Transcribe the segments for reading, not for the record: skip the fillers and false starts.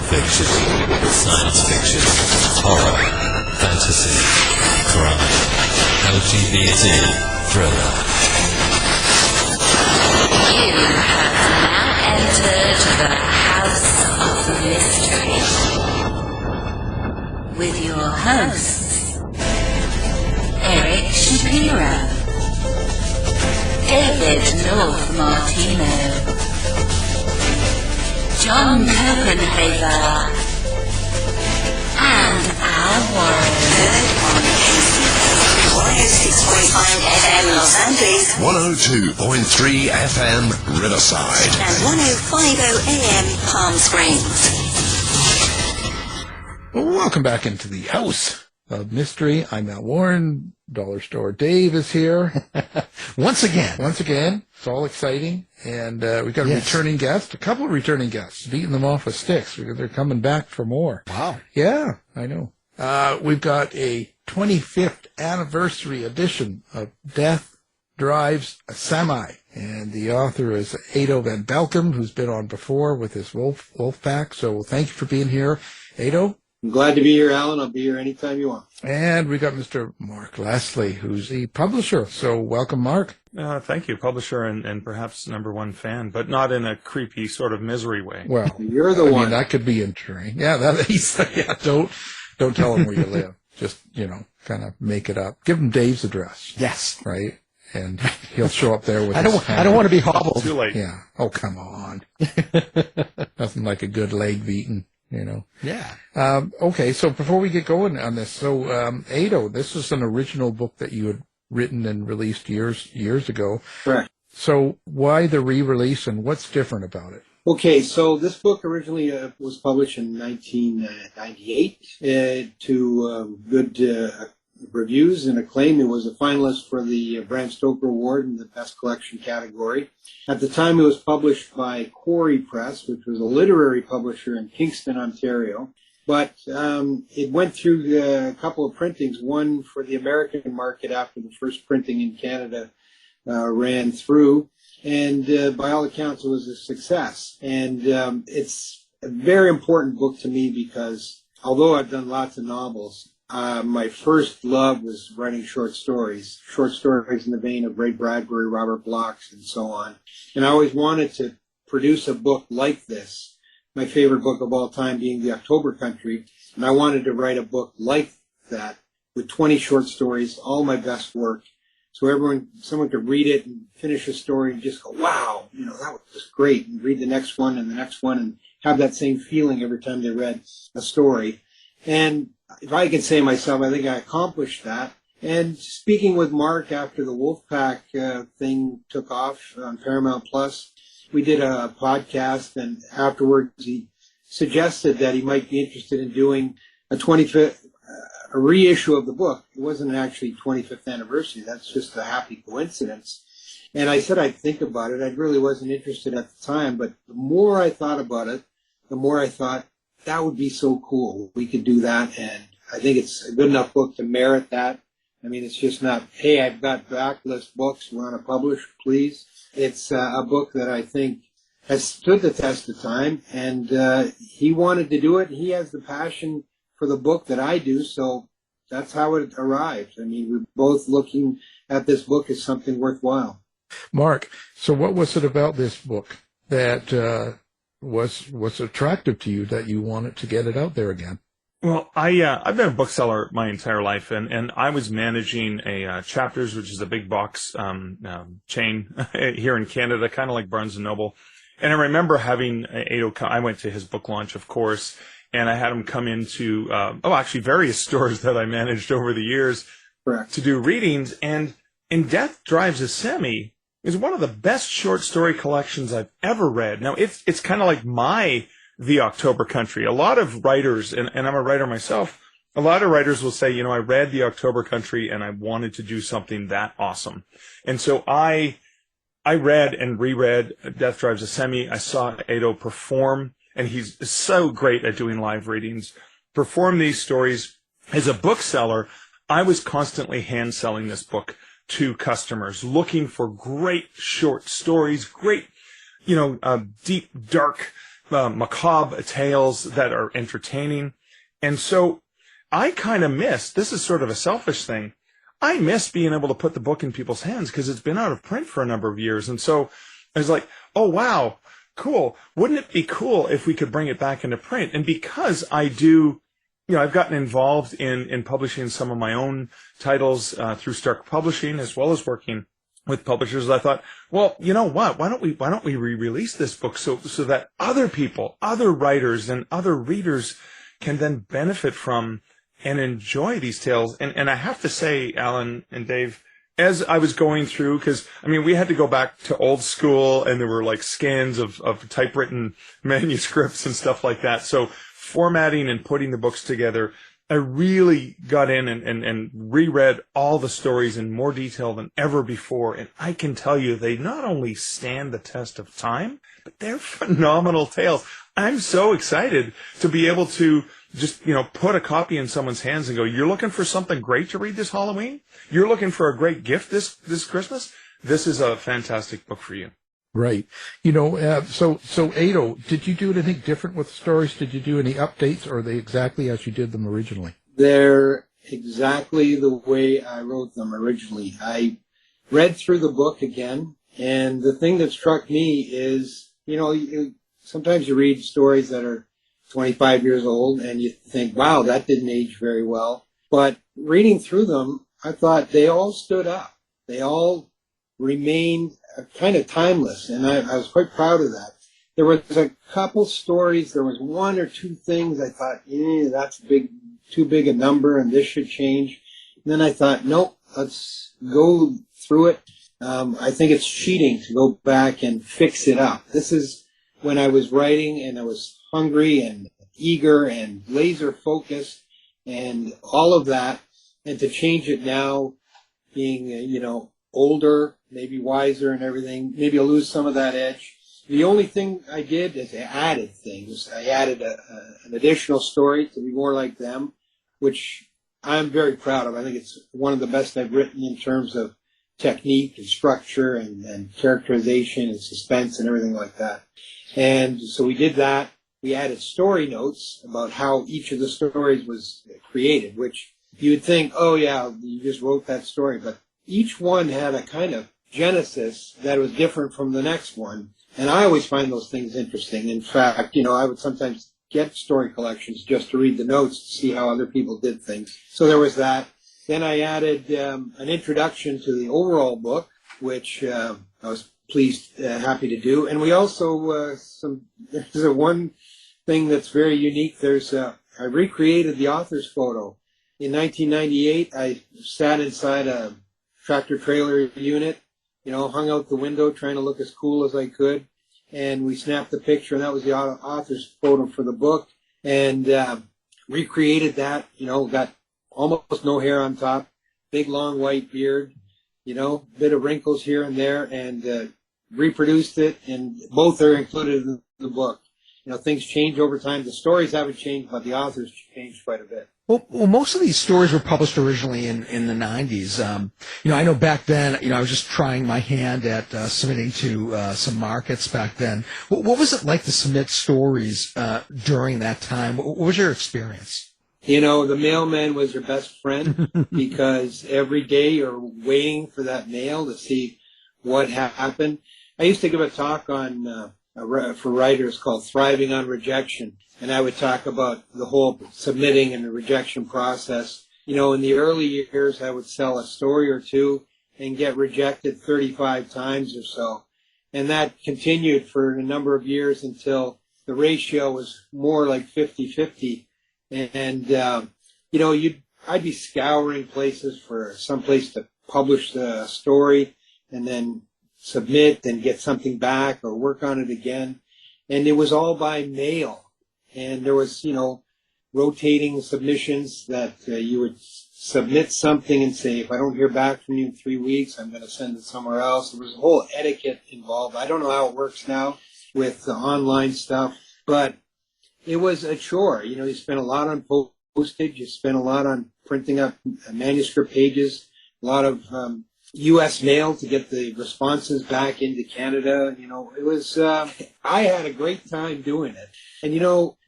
fiction, science fiction, horror, fantasy, crime, LGBT, thriller. You have now entered the House of Mystery with your hosts, Eric Shapiro, David North Martino, John Copenhaver, and Al Warren. On 106.5 FM Los Angeles, 102.3 FM Riverside, and 105.0 AM Palm Springs. Welcome back into the House of Mystery. I'm Al Warren. Dollar Store Dave is here. Once again. It's all exciting. And we've got a returning guest, a couple of returning guests, beating them off with sticks. They're coming back for more. Wow. Yeah, I know. We've got a 25th anniversary edition of Death Drives a Semi. And the author is Edo Van Belkom, who's been on before with his wolf pack. So thank you for being here, Edo. I'm glad to be here, Alan. I'll be here anytime you want. And we got Mr. Mark Leslie, who's the publisher. So welcome, Mark. Thank you, publisher and perhaps number one fan, but not in a creepy sort of misery way. Well, you're the one. I mean, that could be interesting. Yeah, don't tell him where you live. Just, kind of make it up. Give him Dave's address. Yes. Right? And he'll show up there with I don't want to be hobbled. Too late. Yeah. Oh, come on. Nothing like a good leg beating. Yeah. Okay, so before we get going on this, so Edo, this is an original book that you had written and released years ago. Correct. So why the re-release and what's different about it? Okay, so this book originally was published in 1998 to good reviews and acclaim. It was a finalist for the Bram Stoker Award in the Best Collection category. At the time, it was published by Quarry Press, which was a literary publisher in Kingston, Ontario. But it went through a couple of printings, one for the American market after the first printing in Canada ran through. And by all accounts, it was a success. And it's a very important book to me because although I've done lots of novels, my first love was writing short stories in the vein of Ray Bradbury, Robert Bloch, and so on. And I always wanted to produce a book like this, my favorite book of all time being The October Country. And I wanted to write a book like that with 20 short stories, all my best work. So someone could read it and finish a story and just go, wow, that was great. And read the next one and have that same feeling every time they read a story. And if I can say myself, I think I accomplished that. And speaking with Mark after the Wolfpack thing took off on Paramount Plus, we did a podcast, and afterwards he suggested that he might be interested in doing a reissue of the book. It wasn't actually 25th anniversary. That's just a happy coincidence. And I said I'd think about it. I really wasn't interested at the time, but the more I thought about it, the more I thought that would be so cool. We could do that, and I think it's a good enough book to merit that. I mean, it's just not, hey, I've got backlist books, want to publish, please. It's a book that I think has stood the test of time, and he wanted to do it. He has the passion for the book that I do, so that's how it arrived. I mean, we're both looking at this book as something worthwhile. Mark, so what was it about this book that was attractive to you that you wanted to get it out there again? Well, I've been a bookseller my entire life, and I was managing a Chapters, which is a big box chain here in Canada, kind of like Barnes & Noble. And I remember having Edo come. I went to his book launch, of course, and I had him come into, actually various stores that I managed over the years. Correct. To do readings. And In Death Drives a Semi is one of the best short story collections I've ever read. Now, it's kind of like my The October Country. A lot of writers, and I'm a writer myself, a lot of writers will say, I read The October Country and I wanted to do something that awesome. And so I read and reread Death Drives a Semi. I saw Edo perform, and he's so great at doing live readings, perform these stories. As a bookseller, I was constantly hand selling this book to customers, looking for great short stories, great, deep, dark macabre tales that are entertaining. And so I kind of miss, this is sort of a selfish thing, I miss being able to put the book in people's hands because it's been out of print for a number of years. And so I was like, oh, wow, cool. Wouldn't it be cool if we could bring it back into print? And because I do, I've gotten involved in publishing some of my own titles through Stark Publishing, as well as working with publishers. I thought, well, you know what? Why don't we re-release this book so that other people, other writers, and other readers can then benefit from and enjoy these tales. And I have to say, Alan and Dave, as I was going through, because, we had to go back to old school, and there were like scans of typewritten manuscripts and stuff like that. So formatting and putting the books together, I really got in and reread all the stories in more detail than ever before. And I can tell you, they not only stand the test of time, but they're phenomenal tales. I'm so excited to be able to just, put a copy in someone's hands and go, you're looking for something great to read this Halloween? You're looking for a great gift this Christmas? This is a fantastic book for you. Right. So Edo, did you do anything different with the stories? Did you do any updates, or are they exactly as you did them originally? They're exactly the way I wrote them originally. I read through the book again, and the thing that struck me is, sometimes you read stories that are 25 years old, and you think, wow, that didn't age very well. But reading through them, I thought they all stood up. They all remained kind of timeless, and I was quite proud of that. There was a couple stories, there was one or two things I thought, that's too big a number, and this should change. And then I thought, nope, let's go through it. I think it's cheating to go back and fix it up. This is when I was writing, and I was hungry and eager and laser focused and all of that, and to change it now, being, older, maybe wiser and everything, maybe I'll lose some of that edge. The only thing I did is I added things. I added an additional story to be more like them, which I'm very proud of. I think it's one of the best I've written in terms of technique and structure and characterization and suspense and everything like that. And so we did that. We added story notes about how each of the stories was created, which you would think, oh yeah, you just wrote that story. But each one had a kind of genesis that was different from the next one. And I always find those things interesting. In fact, I would sometimes get story collections just to read the notes to see how other people did things. So there was that. Then I added an introduction to the overall book, which I was happy to do. And we also, there's one thing that's very unique. I recreated the author's photo. In 1998, I sat inside a tractor trailer unit, hung out the window trying to look as cool as I could. And we snapped the picture, and that was the author's photo for the book. And recreated that, got almost no hair on top, big long white beard, bit of wrinkles here and there, and reproduced it. And both are included in the book. Things change over time. The stories haven't changed, but the authors changed quite a bit. Well, most of these stories were published originally in the 90s. I know back then, I was just trying my hand at submitting to some markets back then. What was it like to submit stories during that time? What was your experience? The mailman was your best friend because every day you're waiting for that mail to see what happened. I used to give a talk on for writers called Thriving on Rejection. And I would talk about the whole submitting and the rejection process. In the early years, I would sell a story or two and get rejected 35 times or so. And that continued for a number of years until the ratio was more like 50-50. And, I'd be scouring places for some place to publish the story and then submit and get something back or work on it again. And it was all by mail. And there was, rotating submissions that you would submit something and say, if I don't hear back from you in 3 weeks, I'm going to send it somewhere else. There was a whole etiquette involved. I don't know how it works now with the online stuff, but it was a chore. You spent a lot on postage. You spent a lot on printing up manuscript pages, a lot of U.S. mail to get the responses back into Canada. It was, I had a great time doing it. And,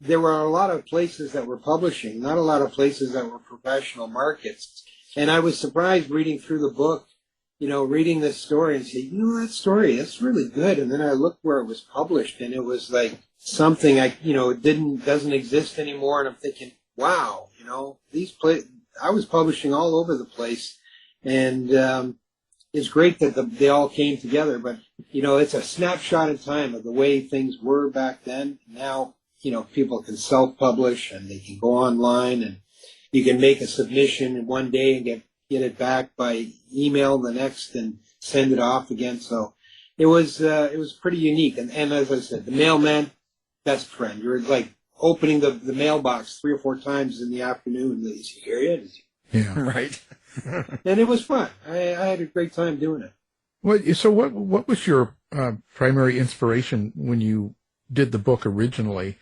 there were a lot of places that were publishing, not a lot of places that were professional markets. And I was surprised reading through the book, reading this story and say, that story, that's really good. And then I looked where it was published, and it was like something it doesn't exist anymore. And I'm thinking, wow, I was publishing all over the place. And, it's great that they all came together, but, it's a snapshot in time of the way things were back then. Now, people can self-publish and they can go online, and you can make a submission in one day and get it back by email the next and send it off again. So it was pretty unique. And as I said, the mailman, best friend. You're like opening the mailbox 3 or 4 times in the afternoon. Is he here yet? Yeah. Right. And it was fun. I had a great time doing it. So what was your primary inspiration when you did the book originally?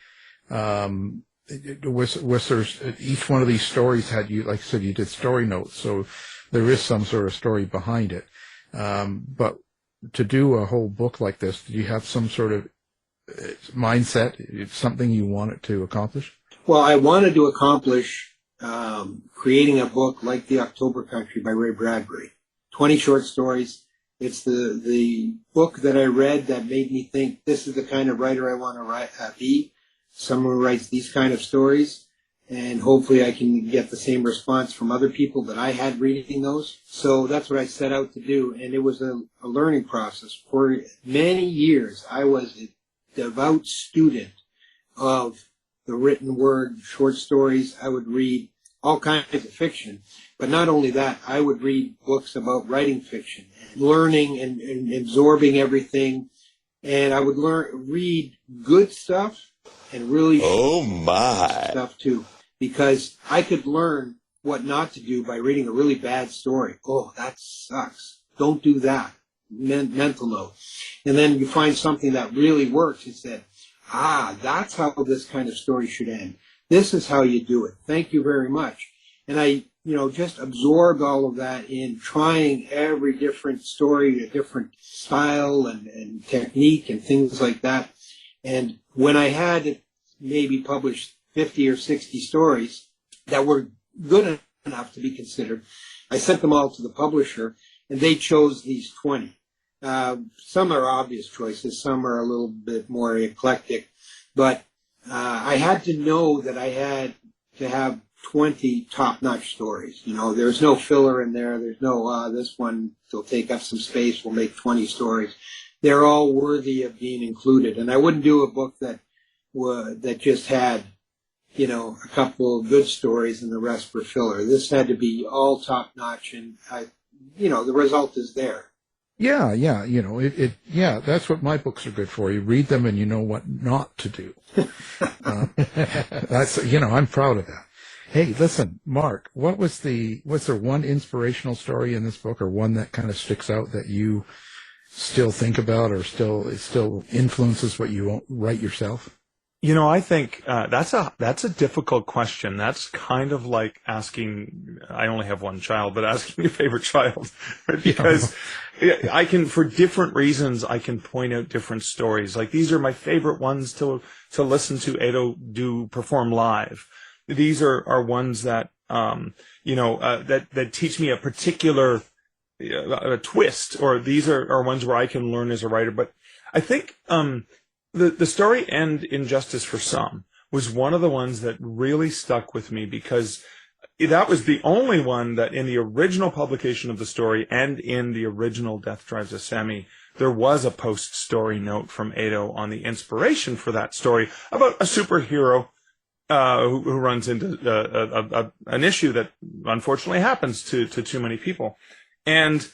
Was there, each one of these stories had, you, like I said, you did story notes, so there is some sort of story behind it. But to do a whole book like this, did you have some sort of mindset, something you wanted to accomplish? Well, I wanted to accomplish creating a book like The October Country by Ray Bradbury. 20 short stories. It's the book that I read that made me think this is the kind of writer I want to be. Someone who writes these kind of stories. And hopefully I can get the same response from other people that I had reading those. So that's what I set out to do. And it was a learning process. For many years, I was a devout student of the written word, short stories. I would read all kinds of fiction. But not only that, I would read books about writing fiction, learning and absorbing everything. And I would read good stuff and really stuff too. Because I could learn what not to do by reading a really bad story. Oh, that sucks. Don't do that. Mental note. And then you find something that really works. You said, that's how this kind of story should end. This is how you do it. Thank you very much. And I, just absorbed all of that in trying every different story, a different style and technique and things like that. And when I had maybe published 50 or 60 stories that were good enough to be considered, I sent them all to the publisher, and they chose these 20. Some are obvious choices, some are a little bit more eclectic, but I had to know that I had to have 20 top-notch stories. There's no filler in there. There's no, this one will take up some space, we'll make 20 stories. They're all worthy of being included. And I wouldn't do a book that just had, a couple of good stories and the rest were filler. This had to be all top-notch, and the result is there. Yeah, that's what my books are good for. You read them and you know what not to do. I'm proud of that. Hey, listen, Mark, was there one inspirational story in this book, or one that kind of sticks out that you still think about, or it still influences what you write yourself? I think that's a difficult question. That's kind of like asking, I only have one child, but asking your favorite child, right? Because I can, for different reasons, I can point out different stories. Like, these are my favorite ones to listen to Edo perform live. These are ones that, that teach me a particular a twist, or these are ones where I can learn as a writer. But I think, the story End Injustice for Some was one of the ones that really stuck with me, because that was the only one that in the original publication of the story and in the original Death Drives a Semi, there was a post-story note from Edo on the inspiration for that story about a superhero who runs into an issue that unfortunately happens to too many people. And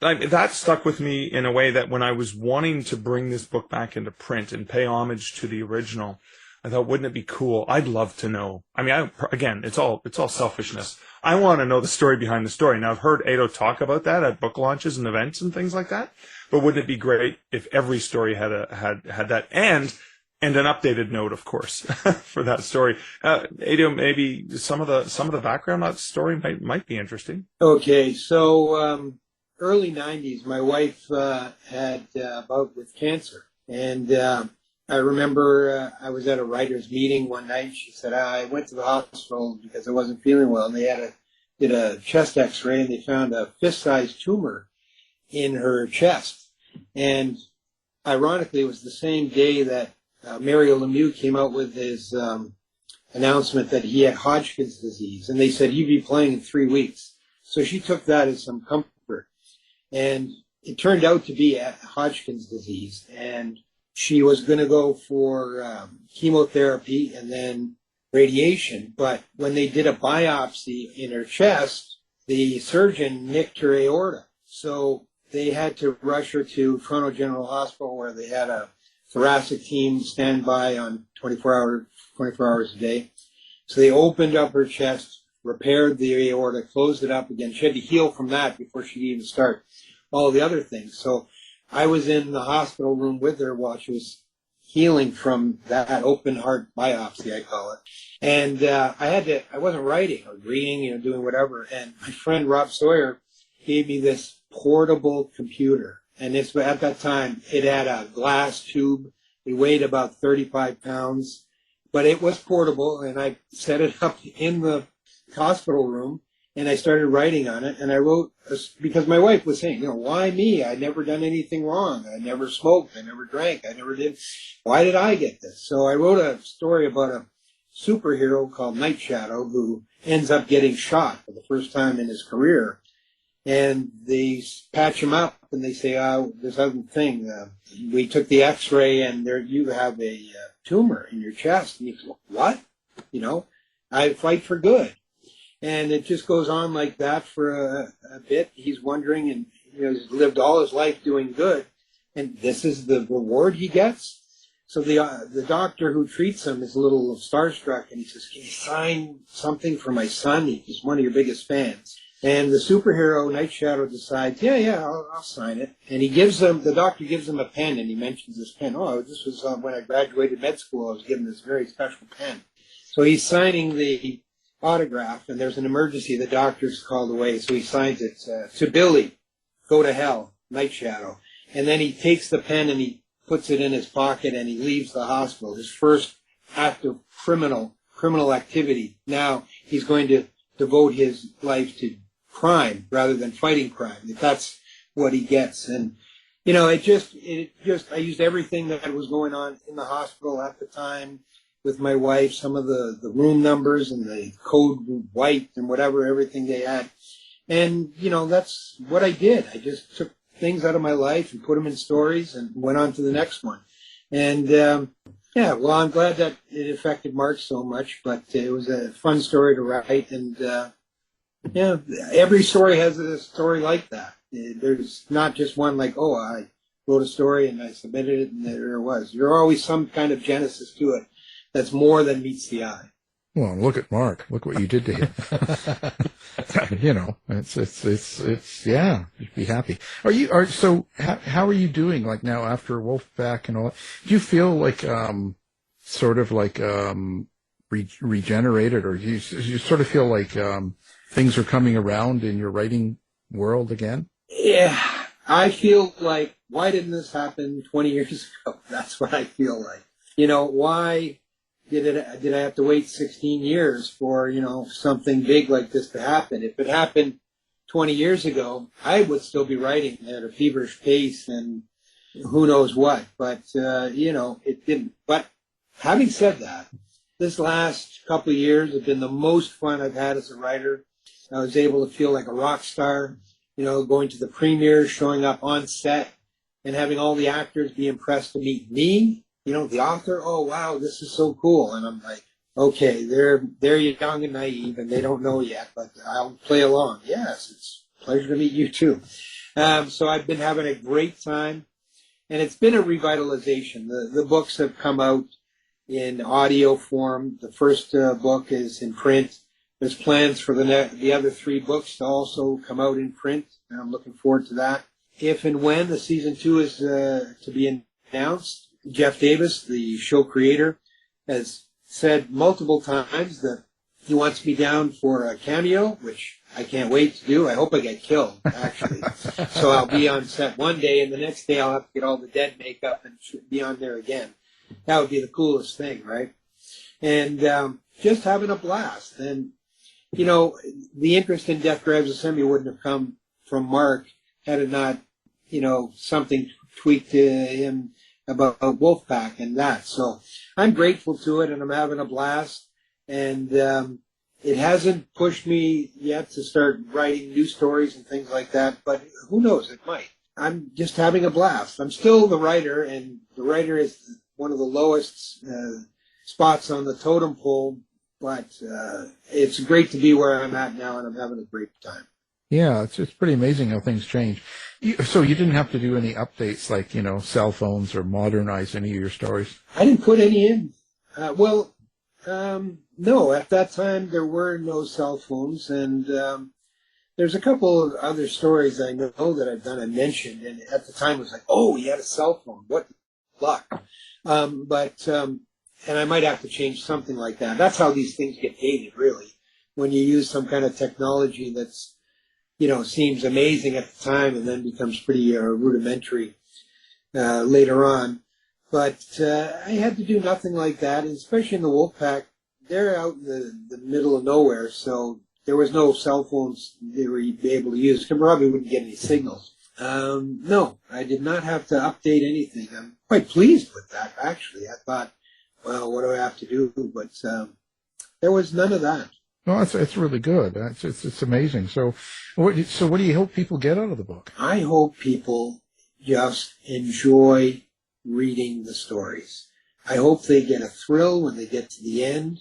that stuck with me in a way that when I was wanting to bring this book back into print and pay homage to the original, I thought, wouldn't it be cool? I'd love to know. I mean, again, it's all selfishness. I want to know the story behind the story. Now, I've heard Edo talk about that at book launches and events and things like that. But wouldn't it be great if every story had that? And And an updated note, of course, for that story. Edo, maybe some of the background on that story might be interesting. Okay, so early 90s, my wife had a bout with cancer. And I remember I was at a writer's meeting one night. She said, I went to the hospital because I wasn't feeling well. And they did a chest x-ray, and they found a fist-sized tumor in her chest. And ironically, it was the same day that Mario Lemieux came out with his announcement that he had Hodgkin's disease. And they said he'd be playing in 3 weeks. So she took that as some comfort. And it turned out to be Hodgkin's disease. And she was going to go for chemotherapy and then radiation. But when they did a biopsy in her chest, the surgeon nicked her aorta. So they had to rush her to Toronto General Hospital, where they had a thoracic team stand by on 24 hours a day. So they opened up her chest, repaired the aorta, closed it up again. She had to heal from that before she could even start all the other things. So I was in the hospital room with her while she was healing from that open heart biopsy, I call it. And I wasn't writing or reading, doing whatever. And my friend Rob Sawyer gave me this portable computer. And at that time, it had a glass tube. It weighed about 35 pounds, but it was portable. And I set it up in the hospital room, and I started writing on it. And I wrote, because my wife was saying, why me? I'd never done anything wrong. I never smoked. I never drank. I never did. Why did I get this? So I wrote a story about a superhero called Night Shadow who ends up getting shot for the first time in his career. And they patch him up, and they say, this other thing, we took the x-ray, and you have a tumor in your chest. And he goes, what? I fight for good. And it just goes on like that for a bit. He's wondering, and he's lived all his life doing good, and this is the reward he gets. So the doctor who treats him is a little starstruck, and he says, can you sign something for my son? He's one of your biggest fans. And the superhero, Night Shadow, decides, I'll sign it. And the doctor gives him a pen, and he mentions this pen. Oh, this was when I graduated med school. I was given this very special pen. So he's signing the autograph, and there's an emergency. The doctor's called away, so he signs it to Billy, go to hell, Night Shadow. And then he takes the pen and he puts it in his pocket, and he leaves the hospital. His first act of criminal activity. Now he's going to devote his life to crime rather than fighting crime. That's what he gets. And I used everything that was going on in the hospital at the time with my wife, some of the room numbers and the code white and whatever, everything they had. And that's what I did. I just took things out of my life and put them in stories and went on to the next one. And I'm glad that it affected Mark so much, but it was a fun story to write. And every story has a story like that. There's not just one like, I wrote a story and I submitted it and there it was. There's always some kind of genesis to it that's more than meets the eye. Well, look at Mark. Look what you did to him. It's you'd be happy. How are you doing like now after Wolfpack and all that? Do you feel like regenerated, or do you sort of feel like things are coming around in your writing world again? Yeah, I feel like, why didn't this happen 20 years ago? That's what I feel like. Why did I have to wait 16 years for, something big like this to happen? If it happened 20 years ago, I would still be writing at a feverish pace and who knows what. But, it didn't. But having said that, this last couple of years have been the most fun I've had as a writer. I was able to feel like a rock star, going to the premieres, showing up on set, and having all the actors be impressed to meet me, the author. Oh, wow, this is so cool. And I'm like, okay, they're young and naive, and they don't know yet, but I'll play along. Yes, it's a pleasure to meet you, too. So I've been having a great time, and it's been a revitalization. The books have come out in audio form. The first book is in print. There's plans for the other 3 books to also come out in print, and I'm looking forward to that. If and when the season 2 is to be announced, Jeff Davis, the show creator, has said multiple times that he wants me down for a cameo, which I can't wait to do. I hope I get killed, actually. So I'll be on set one day, and the next day I'll have to get all the dead makeup and be on there again. That would be the coolest thing, right? And just having a blast. And, you know, the interest in Death Drives a Semi wouldn't have come from Mark had it not, you know, something tweaked to him about Wolfpack and that. So I'm grateful to it, and I'm having a blast. And it hasn't pushed me yet to start writing new stories and things like that, but who knows, it might. I'm just having a blast. I'm still the writer, and the writer is one of the lowest spots on the totem pole, but it's great to be where I'm at now, and I'm having a great time. Yeah, it's pretty amazing how things change. So you didn't have to do any updates like, you know, cell phones or modernize any of your stories? I didn't put any in. No, at that time there were no cell phones, and there's a couple of other stories I know that I've done and mentioned, and at the time it was like, oh, he had a cell phone, what luck. And I might have to change something like that. That's how these things get dated, really, when you use some kind of technology that's, you know, seems amazing at the time and then becomes pretty rudimentary later on. But I had to do nothing like that, and especially in the Wolfpack, they're out in the middle of nowhere, so there was no cell phones they were able to use. You probably wouldn't get any signals. No, I did not have to update anything. I'm quite pleased with that, actually. I thought, well, what do I have to do? But there was none of that. No, it's really good. It's amazing. So what do you hope people get out of the book? I hope people just enjoy reading the stories. I hope they get a thrill when they get to the end.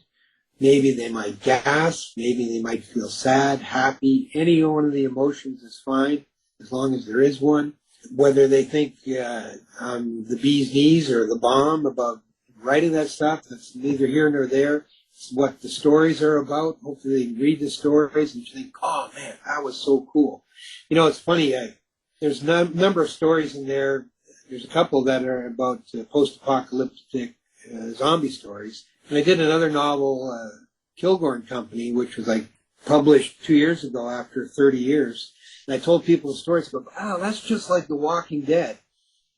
Maybe they might gasp. Maybe they might feel sad, happy. Any one of the emotions is fine, as long as there is one. Whether they think I'm the bee's knees or the bomb about writing that stuff, that's neither here nor there. It's what the stories are about. Hopefully they read the stories and think, oh, man, that was so cool. You know, it's funny. There's a number of stories in there. There's a couple that are about post-apocalyptic zombie stories. And I did another novel, Kilgore and Company, which was like published 2 years ago after 30 years. And I told people the stories about, oh, that's just like The Walking Dead.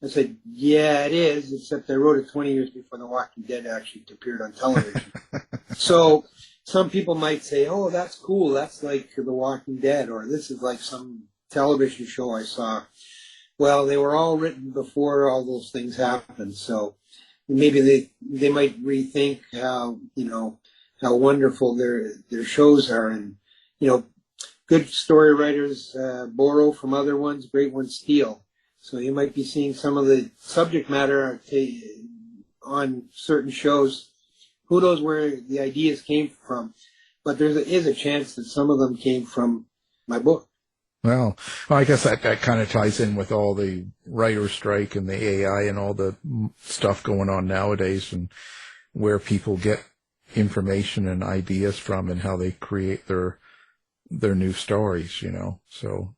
I said, yeah, it is, except I wrote it 20 years before The Walking Dead actually appeared on television. So some people might say, oh, that's cool. That's like The Walking Dead, or this is like some television show I saw. Well, they were all written before all those things happened, so maybe they might rethink how, you know, how wonderful their shows are. And, you know, good story writers borrow from other ones, great ones steal. So you might be seeing some of the subject matter on certain shows. Who knows where the ideas came from? But there is a chance that some of them came from my book. Well, I guess that kind of ties in with all the writer strike and the AI and all the stuff going on nowadays, and where people get information and ideas from and how they create their new stories, you know. So,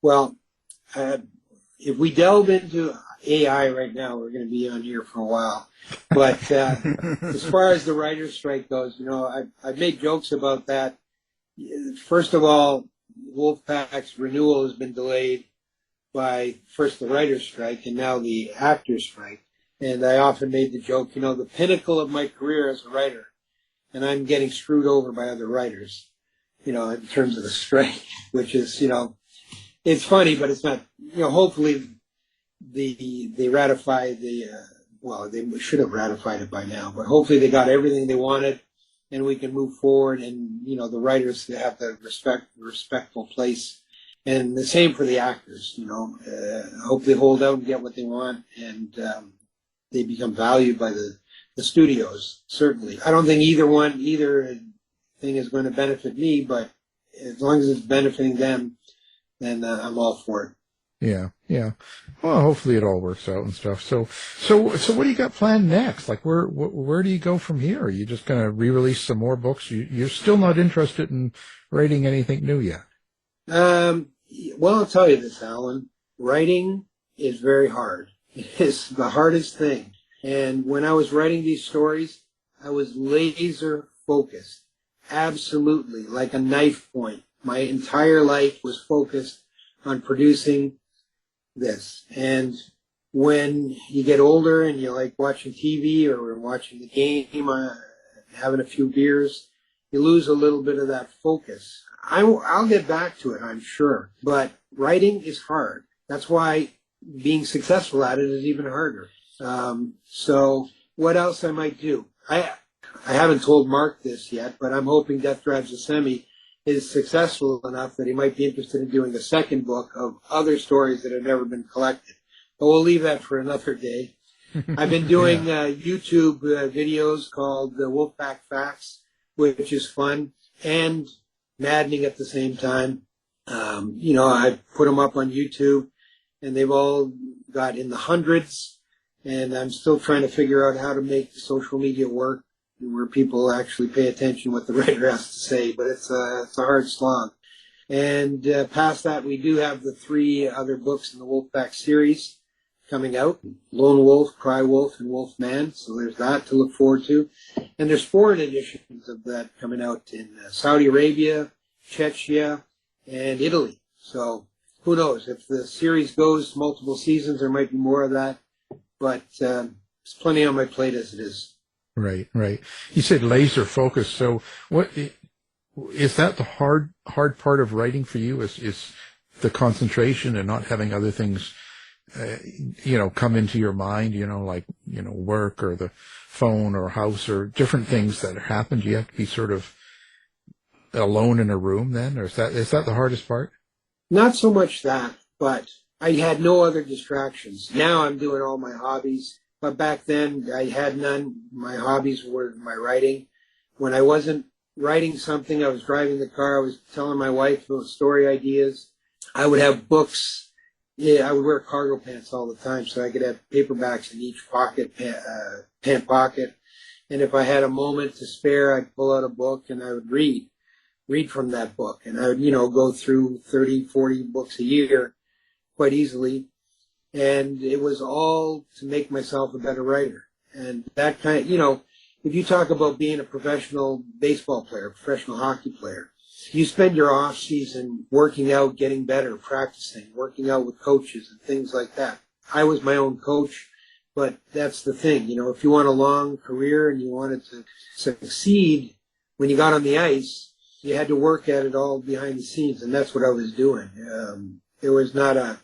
well, if we delve into AI right now, we're going to be on here for a while. But as far as the writer's strike goes, you know, I've made jokes about that. First of all, Wolfpack's renewal has been delayed by first the writer's strike and now the actor's strike. And I often made the joke, you know, the pinnacle of my career as a writer, and I'm getting screwed over by other writers, you know, in terms of the strike, which is, you know, it's funny, but it's not, you know, hopefully they ratify well, they should have ratified it by now, but hopefully they got everything they wanted and we can move forward, and, you know, the writers have the respectful place. And the same for the actors, you know, hope they hold out and get what they want, and they become valued by the studios, certainly. I don't think either thing is going to benefit me, but as long as it's benefiting them, then I'm all for it. Yeah. Well, hopefully it all works out and stuff. So what do you got planned next? Like, where do you go from here? Are you just going to re-release some more books? You're still not interested in writing anything new yet? Well, I'll tell you this, Alan. Writing is very hard. It is the hardest thing. And when I was writing these stories, I was laser focused. Absolutely, like a knife point. My entire life was focused on producing this. And when you get older and you like watching TV or watching the game, having a few beers, you lose a little bit of that focus. I'll get back to it, I'm sure. But writing is hard. That's why being successful at it is even harder. So what else I might do? I haven't told Mark this yet, but I'm hoping Death Drives a Semi is successful enough that he might be interested in doing a second book of other stories that have never been collected. But we'll leave that for another day. I've been doing YouTube videos called Wolfpack Facts, which is fun and maddening at the same time. I put them up on YouTube, and they've all got in the hundreds, and I'm still trying to figure out how to make social media work where people actually pay attention to what the writer has to say, but it's a hard slog. And past that, we do have the 3 other books in the Wolfpack series coming out: Lone Wolf, Cry Wolf, and Wolf Man. So there's that to look forward to. And there's foreign editions of that coming out in Saudi Arabia, Czechia, and Italy. So who knows? If the series goes multiple seasons, there might be more of that. But there's plenty on my plate as it is. Right. You said laser focus. So what is that the hard part of writing for you? Is the concentration and not having other things, come into your mind? Like work or the phone or house or different things that happen. Do you have to be sort of alone in a room then, or is that the hardest part? Not so much that, but I had no other distractions. Now I'm doing all my hobbies. But back then, I had none. My hobbies were my writing. When I wasn't writing something, I was driving the car. I was telling my wife about story ideas. I would have books. Yeah, I would wear cargo pants all the time, so I could have paperbacks in each pocket, pant pocket. And if I had a moment to spare, I'd pull out a book and I would read from that book. And I would, go through 30, 40 books a year quite easily. And it was all to make myself a better writer. And that kind of, if you talk about being a professional baseball player, professional hockey player, you spend your off season working out, getting better, practicing, working out with coaches and things like that. I was my own coach, but that's the thing. If you want a long career and you wanted to succeed when you got on the ice, you had to work at it all behind the scenes. And that's what I was doing. There was not a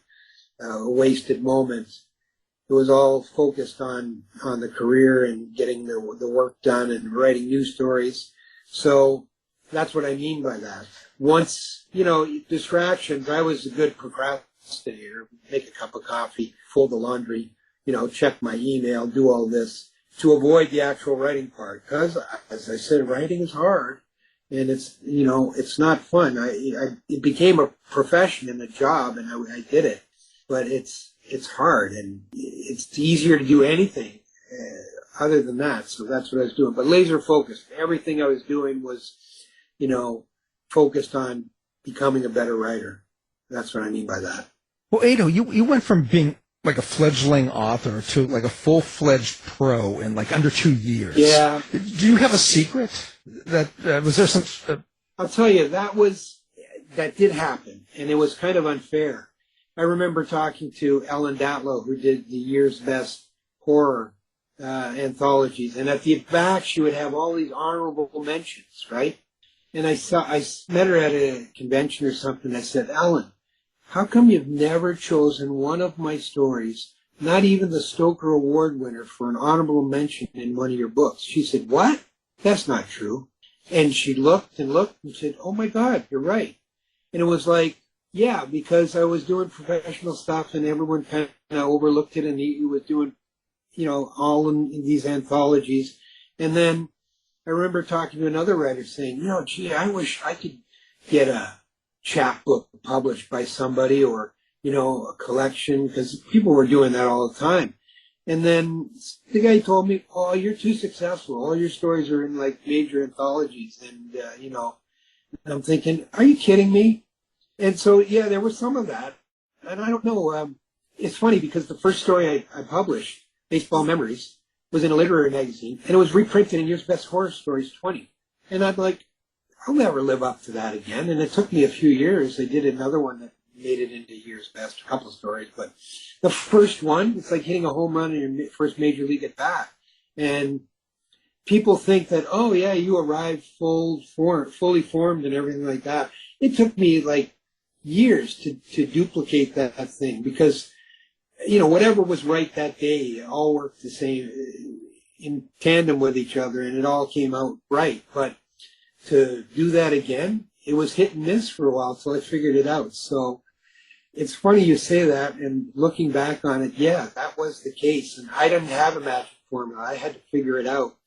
wasted moments. It was all focused on the career and getting the work done and writing new stories. So that's what I mean by that. Once, distractions, I was a good procrastinator. Make a cup of coffee, fold the laundry, check my email, do all this to avoid the actual writing part. Because, as I said, writing is hard and it's not fun. It became a profession and a job, and I did it. But it's hard, and it's easier to do anything other than that. So that's what I was doing. But laser focused. Everything I was doing was, focused on becoming a better writer. That's what I mean by that. Well, Edo, you went from being like a fledgling author to like a full-fledged pro in like under 2 years. Yeah. Do you have a secret? That was there some? I'll tell you, that did happen, and it was kind of unfair. I remember talking to Ellen Datlow, who did the year's best horror anthologies, and at the back she would have all these honorable mentions, right? And I met her at a convention or something. I said, Ellen, how come you've never chosen one of my stories, not even the Stoker Award winner, for an honorable mention in one of your books? She said, what? That's not true. And she looked and said, oh my God, you're right. And it was like, yeah, because I was doing professional stuff and everyone kind of overlooked it, and he was doing, all in these anthologies. And then I remember talking to another writer saying, gee, I wish I could get a chapbook published by somebody or, a collection, because people were doing that all the time. And then the guy told me, oh, you're too successful. All your stories are in like major anthologies. And, and I'm thinking, are you kidding me? And so, yeah, there was some of that. And I don't know. It's funny because the first story I published, Baseball Memories, was in a literary magazine, and it was reprinted in Year's Best Horror Stories 20. And I'm like, I'll never live up to that again. And it took me a few years. They did another one that made it into Year's Best, a couple of stories. But the first one, it's like hitting a home run in your first major league at bat. And people think that, oh, yeah, you arrived fully formed and everything like that. It took me like years to duplicate that thing because, you know, whatever was right that day all worked the same in tandem with each other, and it all came out right. But to do that again, it was hit and miss for a while until I figured it out. So it's funny you say that, and looking back on it, yeah, that was the case. And I didn't have a magic formula. I had to figure it out.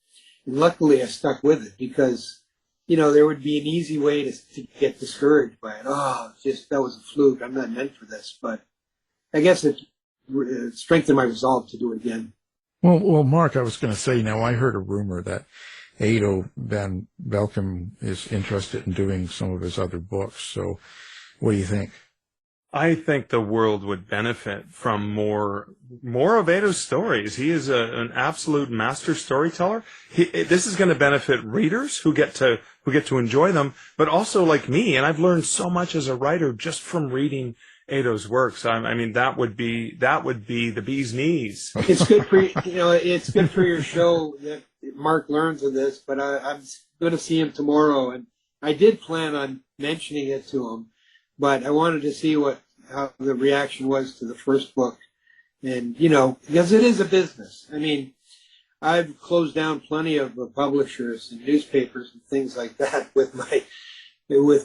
And luckily I stuck with it because, you know, there would be an easy way to get discouraged by it. Oh, just that was a fluke. I'm not meant for this. But I guess it strengthened my resolve to do it again. Well, Mark, I was going to say, now I heard a rumor that Edo Van Belkom is interested in doing some of his other books. So what do you think? I think the world would benefit from more of Edo's stories. He is an absolute master storyteller. This is going to benefit readers who get to enjoy them, but also like me. And I've learned so much as a writer just from reading Edo's works. I mean, that would be the bee's knees. It's good for it's good for your show that Mark learns of this. But I'm going to see him tomorrow, and I did plan on mentioning it to him. But I wanted to see how the reaction was to the first book. And, you know, because it is a business. I mean, I've closed down plenty of publishers and newspapers and things like that with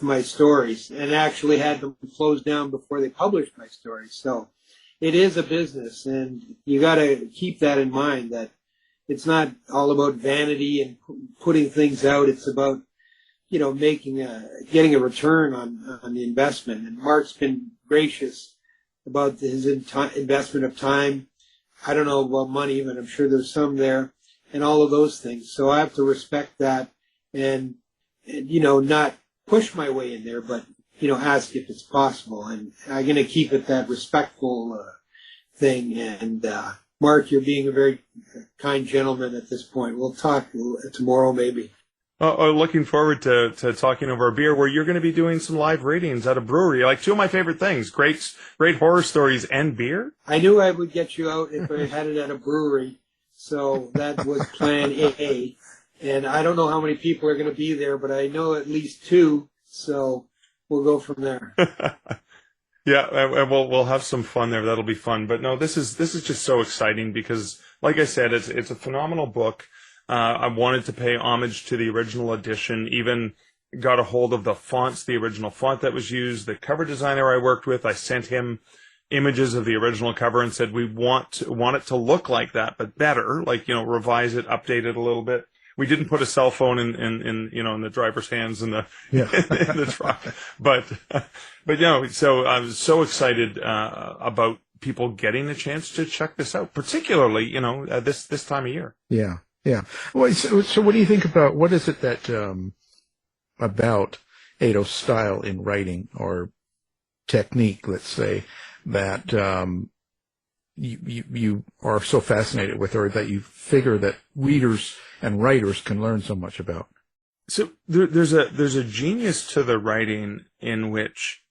my stories, and actually had them closed down before they published my stories. So it is a business, and you got to keep that in mind, that it's not all about vanity and putting things out. It's about, you know, getting a return on the investment. And Mark's been gracious about his investment of time. I don't know about money, but I'm sure there's some there, and all of those things. So I have to respect that and you know, not push my way in there, but, you know, ask if it's possible. And I'm going to keep it that respectful thing. And Mark, you're being a very kind gentleman at this point. We'll talk tomorrow maybe. Looking forward to talking over a beer, where you're going to be doing some live readings at a brewery. Like, two of my favorite things, great horror stories and beer. I knew I would get you out if I had it at a brewery. So that was plan A. And I don't know how many people are going to be there, but I know at least 2. So we'll go from there. Yeah, and we'll have some fun there. That'll be fun. But no, this is just so exciting because, like I said, it's a phenomenal book. I wanted to pay homage to the original edition, even got a hold of the fonts, the original font that was used. The cover designer I worked with, I sent him images of the original cover and said, we want it to look like that, but better, like, you know, revise it, update it a little bit. We didn't put a cell phone in you know, in the driver's hands in the in the truck, but you know, so I was so excited about people getting the chance to check this out, particularly, you know, this time of year. Yeah. Yeah. Well, so what do you think about, what is it that about Edo's style in writing or technique, let's say, that you are so fascinated with, or that you figure that readers and writers can learn so much about? So there's a genius to the writing in which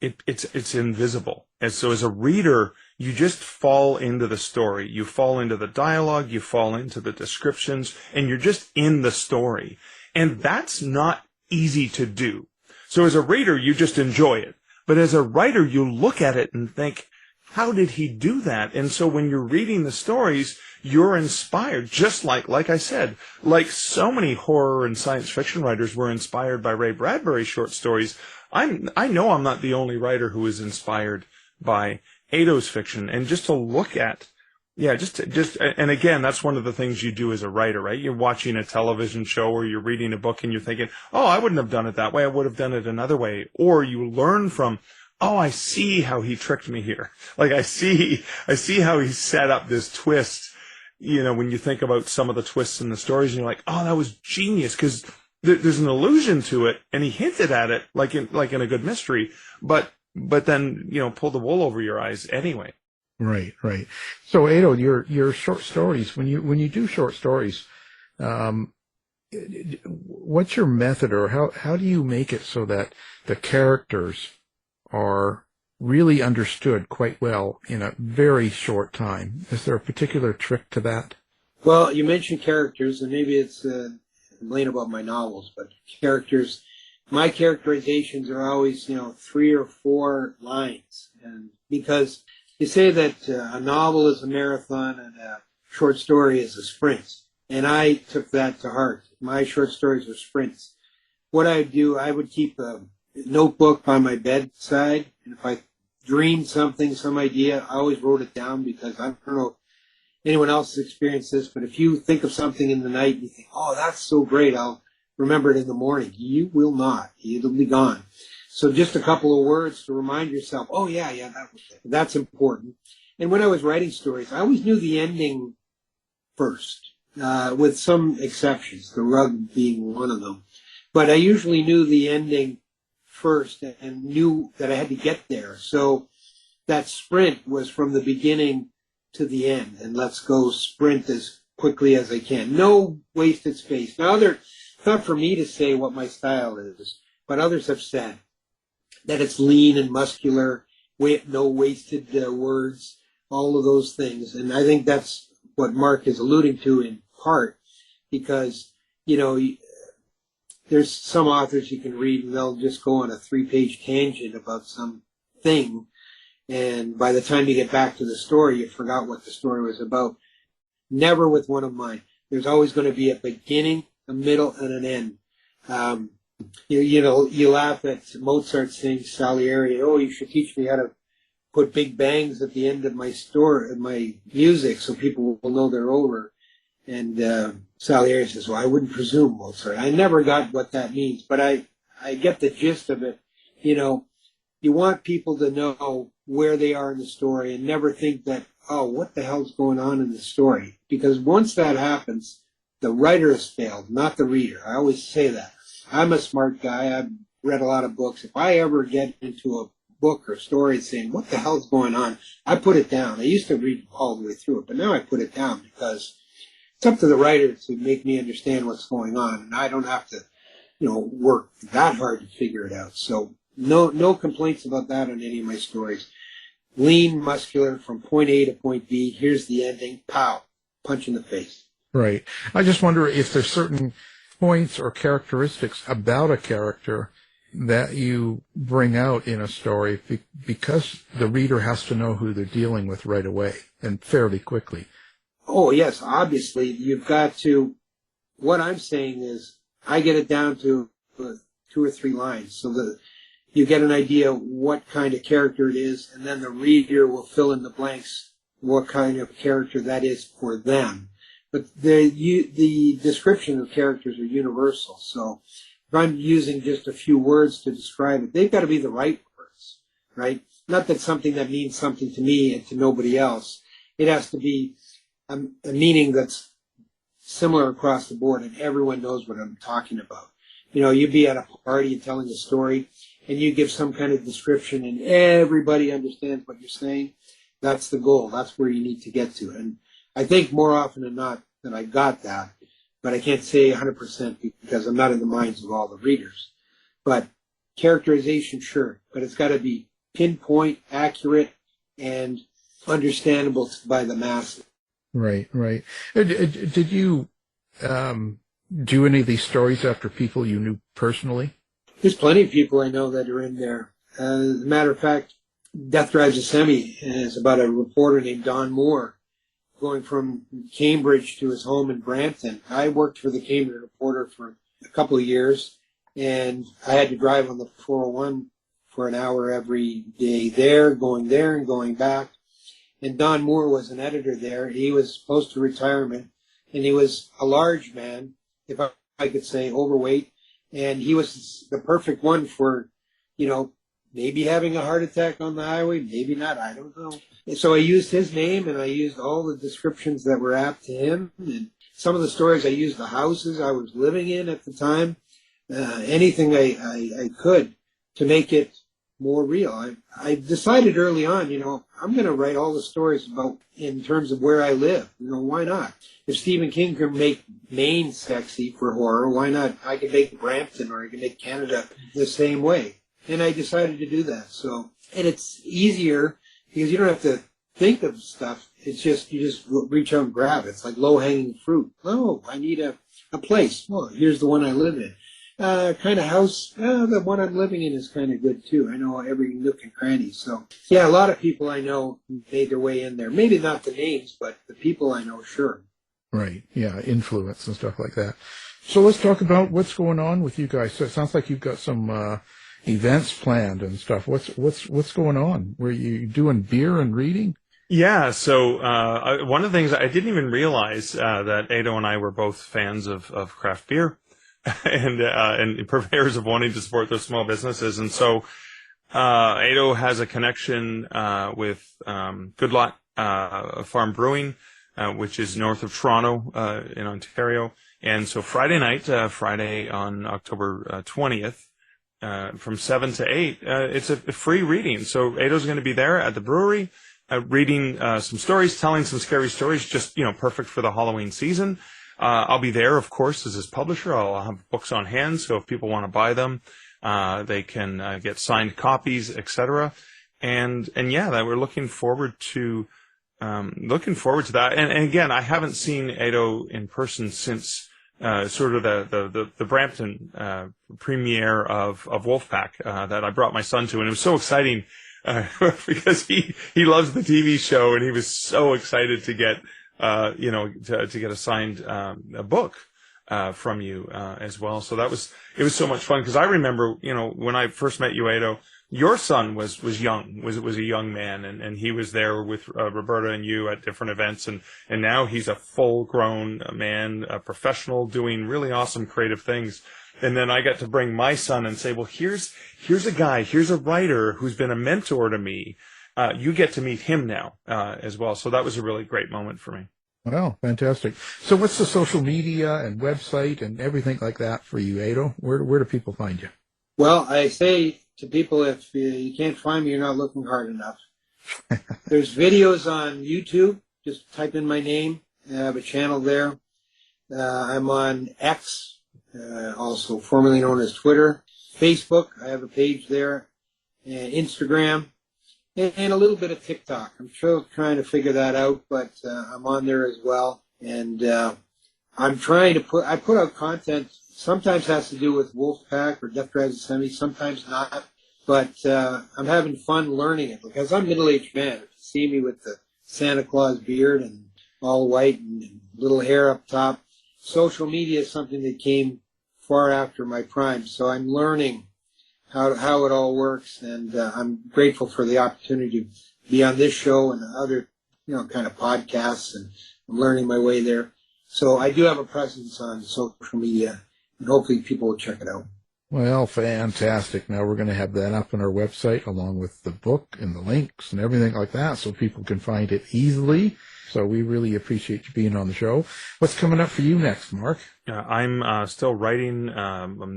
it's invisible. And so as a reader, you just fall into the story. You fall into the dialogue, you fall into the descriptions, and you're just in the story. And that's not easy to do. So as a reader, you just enjoy it. But as a writer, you look at it and think, how did he do that? And so when you're reading the stories, you're inspired, just like I said, like so many horror and science fiction writers were inspired by Ray Bradbury's short stories. I know I'm not the only writer who is inspired by Edo's fiction. And just to look at, and again, that's one of the things you do as a writer, right? You're watching a television show or you're reading a book and you're thinking, oh, I wouldn't have done it that way. I would have done it another way. Or you learn from, oh, I see how he tricked me here. Like, I see how he set up this twist. You know, when you think about some of the twists in the stories and you're like, oh, that was genius, because there's an allusion to it, and he hinted at it like in a good mystery, but then, you know, pull the wool over your eyes anyway. Right, right. So, Edo, your short stories, when you do short stories, um, what's your method, or how do you make it so that the characters are really understood quite well in a very short time? Is there a particular trick to that? Well, you mentioned characters, and maybe it's complain about my novels, but characters, my characterizations are always, 3 or 4 lines. And because you say that a novel is a marathon and a short story is a sprint. And I took that to heart. My short stories are sprints. What I do, I would keep a notebook by my bedside. And if I dreamed something, some idea, I always wrote it down, because I don't know anyone else has experienced this, but if you think of something in the night and you think, oh, that's so great, I'll remember it in the morning. You will not. It'll be gone. So just a couple of words to remind yourself, oh, yeah, that was it. That's important. And when I was writing stories, I always knew the ending first, with some exceptions, the rug being one of them. But I usually knew the ending first and knew that I had to get there. So that sprint was from the beginning to the end, and let's go sprint as quickly as I can. No wasted space. Now, it's not for me to say what my style is, but others have said that it's lean and muscular, no wasted words, all of those things. And I think that's what Mark is alluding to in part, because, there's some authors you can read and they'll just go on a 3-page tangent about some thing, and by the time you get back to the story, you forgot what the story was about. Never with one of mine. There's always going to be a beginning, a middle, and an end. You laugh at Mozart saying Salieri, oh, you should teach me how to put big bangs at the end of my my music, so people will know they're over. And Salieri says, well, I wouldn't presume, Mozart. I never got what that means, but I get the gist of it. You want people to know where they are in the story and never think that, oh, what the hell's going on in the story? Because once that happens, the writer has failed, not the reader. I always say that. I'm a smart guy. I've read a lot of books. If I ever get into a book or story saying, what the hell's going on, I put it down. I used to read all the way through it, but now I put it down, because it's up to the writer to make me understand what's going on, and I don't have to, work that hard to figure it out. So no complaints about that on any of my stories. Lean, muscular, from point A to point B. Here's the ending. Pow. Punch in the face. Right. I just wonder if there's certain points or characteristics about a character that you bring out in a story because the reader has to know who they're dealing with right away and fairly quickly. Oh, yes. Obviously, you've got to. What I'm saying is I get it down to 2 or 3 lines so that you get an idea what kind of character it is, and then the reader will fill in the blanks what kind of character that is for them. But the description of characters are universal. So if I'm using just a few words to describe it, they've got to be the right words, right? Not that something that means something to me and to nobody else. It has to be a meaning that's similar across the board, and everyone knows what I'm talking about. You'd be at a party and telling a story, and you give some kind of description, and everybody understands what you're saying. That's the goal. That's where you need to get to. And I think more often than not that I got that, but I can't say 100% because I'm not in the minds of all the readers. But characterization, sure, but it's got to be pinpoint, accurate, and understandable by the masses. Right, right. Did you do any of these stories after people you knew personally? There's plenty of people I know that are in there. As a matter of fact, Death Drives a Semi is about a reporter named Don Moore going from Cambridge to his home in Brampton. I worked for the Cambridge Reporter for a couple of years, and I had to drive on the 401 for an hour every day there, and going back. And Don Moore was an editor there. He was close to retirement, and he was a large man, if I could say, overweight. And he was the perfect one for, maybe having a heart attack on the highway, maybe not, I don't know. And so I used his name, and I used all the descriptions that were apt to him. And some of the stories, I used the houses I was living in at the time, anything I could to make it more real. I decided early on, I'm going to write all the stories about in terms of where I live. Why not? If Stephen King can make Maine sexy for horror, why not? I can make Brampton or I can make Canada the same way. And I decided to do that. And it's easier because you don't have to think of stuff. It's just, you just reach out and grab it. It's like low-hanging fruit. Oh, I need a place. Well, here's the one I live in. Kind of house, the one I'm living in is kind of good too. I know every nook and cranny. So, yeah, a lot of people I know made their way in there. Maybe not the names, but the people I know, sure. Right. Yeah. Influence and stuff like that. So let's talk about what's going on with you guys. So it sounds like you've got some events planned and stuff. What's going on? Were you doing beer and reading? Yeah, so one of the things I didn't even realize that Edo and I were both fans of craft beer and purveyors of wanting to support those small businesses. And so Edo has a connection with Good Lot Farm Brewing, which is north of Toronto in Ontario. And so Friday night, Friday on October 20th, from 7 to 8, it's a free reading. So Edo's going to be there at the brewery. Reading some stories, telling some scary stories, just, perfect for the Halloween season. I'll be there, of course, as his publisher. I'll have books on hand, so if people want to buy them, they can get signed copies, etc. And yeah, that we're looking forward to that. And again, I haven't seen Edo in person since sort of the Brampton premiere of Wolfpack that I brought my son to, and it was so exciting. Because he loves the TV show, and he was so excited to get to get a signed a book from you as well. So it was so much fun, because I remember when I first met you, Edo, your son was young, was a young man, and he was there with Roberta and you at different events, and now he's a full grown man, a professional, doing really awesome creative things. And then I got to bring my son and say, well, here's a guy, here's a writer who's been a mentor to me. You get to meet him now as well. So that was a really great moment for me. Well, fantastic. So what's the social media and website and everything like that for you, Edo? Where do people find you? Well, I say to people, if you can't find me, you're not looking hard enough. There's videos on YouTube. Just type in my name. I have a channel there. I'm on X. Also formerly known as Twitter, Facebook, I have a page there, and Instagram, and a little bit of TikTok. I'm still trying to figure that out, but I'm on there as well. And I'm trying to I put out content, sometimes has to do with Wolfpack or Death Drives a Semi, sometimes not. But I'm having fun learning it, because I'm a middle-aged man. If you see me with the Santa Claus beard and all white and little hair up top, social media is something that came far after my prime, so I'm learning how it all works, and I'm grateful for the opportunity to be on this show and other, kind of podcasts, and I'm learning my way there. So I do have a presence on social media, and hopefully people will check it out. Well, fantastic. Now we're going to have that up on our website along with the book and the links and everything like that, so people can find it easily. So we really appreciate you being on the show. What's coming up for you next, Mark? I'm still writing.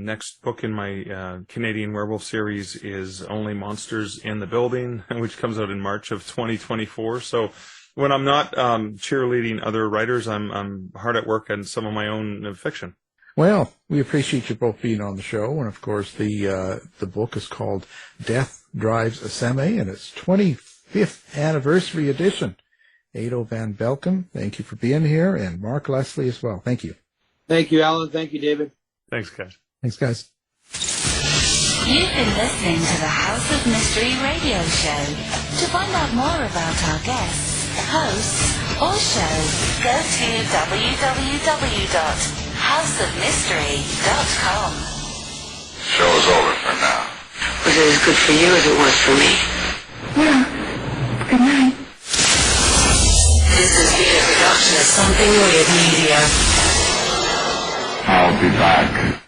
Next book in my Canadian werewolf series is Only Monsters in the Building, which comes out in March of 2024. So when I'm not cheerleading other writers, I'm hard at work on some of my own fiction. Well, we appreciate you both being on the show. And, of course, the book is called Death Drives a Semi, and it's 25th anniversary edition. Edo Van Belkom, thank you for being here, and Mark Leslie as well. Thank you. Thank you, Alan. Thank you, David. Thanks, guys. Thanks, guys. You've been listening to the House of Mystery radio show. To find out more about our guests, hosts, or shows, go to www.houseofmystery.com. Show's over for now. Was it as good for you as it was for me? Well, good night. This has been a production of Something Weird Media. I'll be back.